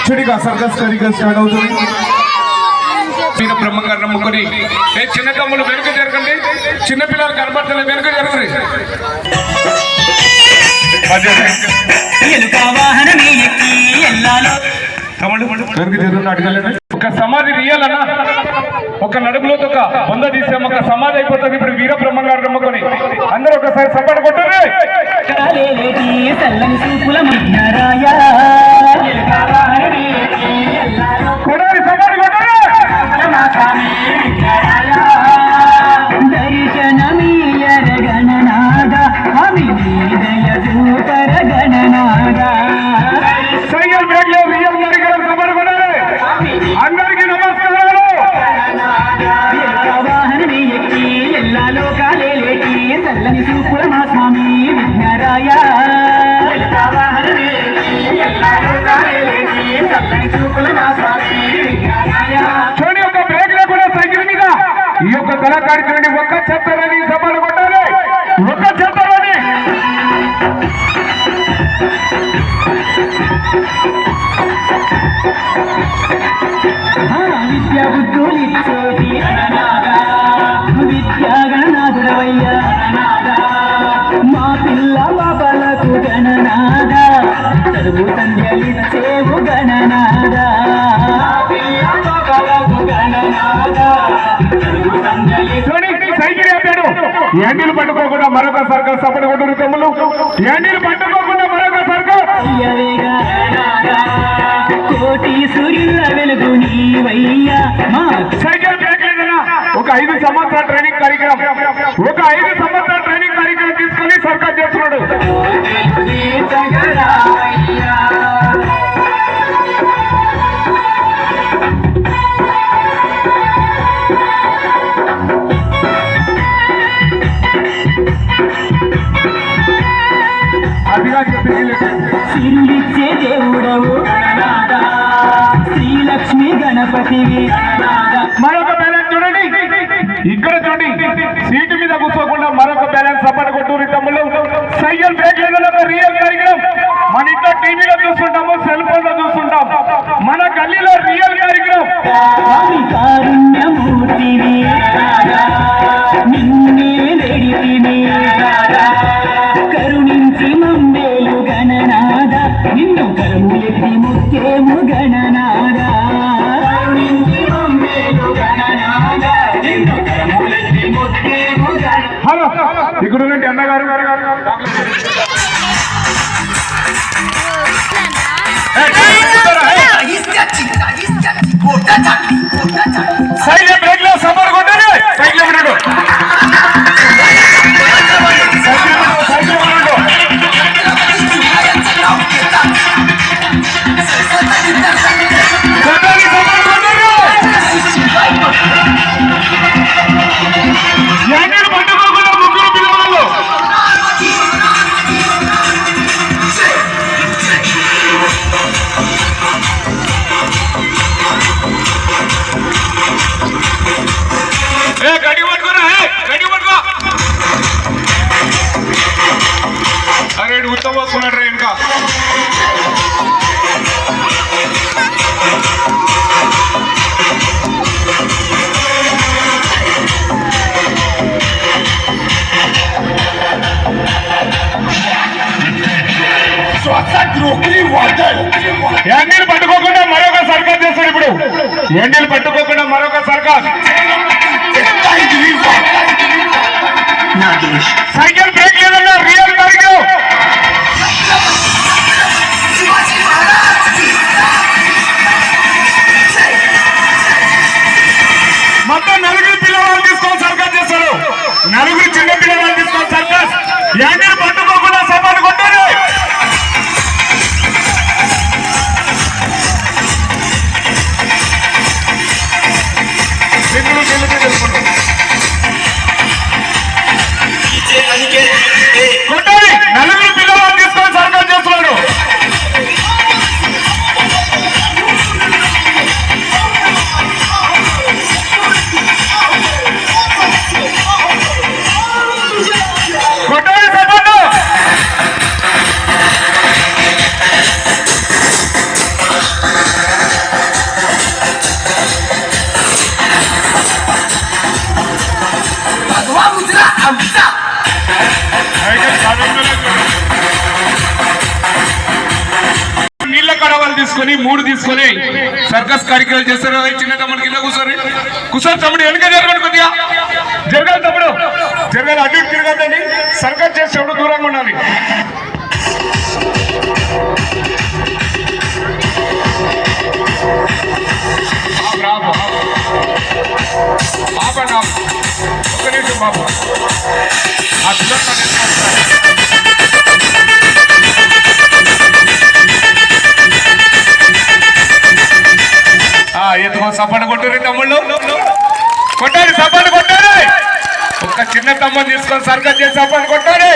చుడిగా circus Karaikal start అవుతుంది. మీరు బ్రహ్మంగారు నమ్ముకొని చిన్న తమ్ముళ్ళు వెనుక జరగండి, చిన్నపిల్లలు కనబడతలే వెనుక జరగండి. వెనుక జరుగుతుంది అడగలండి. ఒక సమాధి తీయాలన్నా ఒక నడుపులోతో ఒక బొంద తీసాం, ఒక సమాధి అయిపోతుంది. ఇప్పుడు వీర బ్రహ్మంగారు నమ్ముకొని అందరూ ఒకసారి సపోర్ట్ కొట్టారు. అందరికీ నమస్కారాలు. చల్లని సూపుల మా స్వామి విఘ్నరాయ, చూడండి ఒక బ్రేక్ లేకుండా సైకిల్ మీద ఈ యొక్క కళాకారుని ఒక్క చెత్తరని సభలు కొట్టాలి, ఒక్క చెత్తరని. విద్యా బుద్ధులిచ్చోటి విద్యా గణనాథుడవయ్య, మా పిల్ల బాబలకు గణనాథ, చదువు సంధ్యలిన చేవు గణనాథ, సైకిల్ ఆపాడు. యాండీలు పట్టుకోకుండా మరొక సర్కల్ సపడి కొట్టు తమ్ముళ్ళు, యాండీలు పట్టుకోకుండా మరొక సర్కల్. కోటి సూర్యుల వెలుగు నీవయ్యా. సైకిల్ బ్రేక్ లేదన్నా ఒక 5 సంవత్సరాల ట్రైనింగ్ కార్యక్రమం, ఒక 5 సంవత్సరాల ట్రైనింగ్ కార్యక్రమం తీసుకుని సర్కార్ చేస్తున్నాడు. సిరులిచ్చే దేవుడవు శ్రీలక్ష్మి గణపతివి. మరొక బ్యాలెన్స్ చూడండి, ఇక్కడ చూడండి సీటు మీద కూర్చోకుండా మరొక బ్యాలెన్స్ సపోర్ట్ కొట్టూరి తమ్ముళ్ళు. సైకిల్ బ్రేక్ లేదని ఒక రియల్ కార్యక్రమం మన ఇంట్లో టీవీలో చూస్తుంటాము, సెల్ ఫోన్ లో చూస్తుంటాం, మన గల్లీలో రియల్ కార్యక్రమం. కారుణ్యమూర్తిని నిన్నే వేడితిని, కరుణించి మమ్మేలు గణనాథ, నిన్ను కరుణెత్తి ముఖ్యము గణనాథ, కరుణించి మమ్మేలు గణనాథ, నిన్ను కరుణెత్తి ముఖ్యము గణనాథ. హలో ఇక్కడ ఉన్నట్టు అన్నగారు సైకిల్ బ్రేక్ లో సపోర్ట్ కొట్టాలి. సైకిల్ ఉన్నాడు, పట్టుకోకుండా ముగ్గురు పిల్లవాళ్ళు. గడి పట్టుకోరా, గడి పట్టుకో. అరే ఉత్తమ వస్తున్నాడు రే ఇంకా. ఎండీలు పట్టుకోకుండా మరొక సర్కార్ చేస్తాడు. ఇప్పుడు ఎండీలు పట్టుకోకుండా మరొక సర్కార్. సైకిల్ బ్రేక్ లేదన్నా రియల్ కార్యక్రమం. ఊరు తీసుకొని సర్కస్ కార్యక్రమాలు చేస్తారు కదా. చిన్న తమ్ముడు కింద కూర్చోరు, కూర్చొని తమ్ముడు వెనుక జరగండి, కొద్దిగా జరగాలి తమ్ముడు, జరగాలి. అటు ఇటు తిరగద్దండి, సర్కస్ చేసేప్పుడు దూరంగా ఉండాలి. బాబా నా ఒక్క నిమిషం బాబు, ఆ పిల్లలు ఎత్తుకో సపోర్ట్ కొట్టుర్రి తమ్ముళ్ళు, కొట్టాలి సపోర్ట్ కొట్టాలి. ఒక్క చిన్న తమ్ముని తీసుకొని సర్కస్ చేసి సపోర్ట్ కొట్టాలి.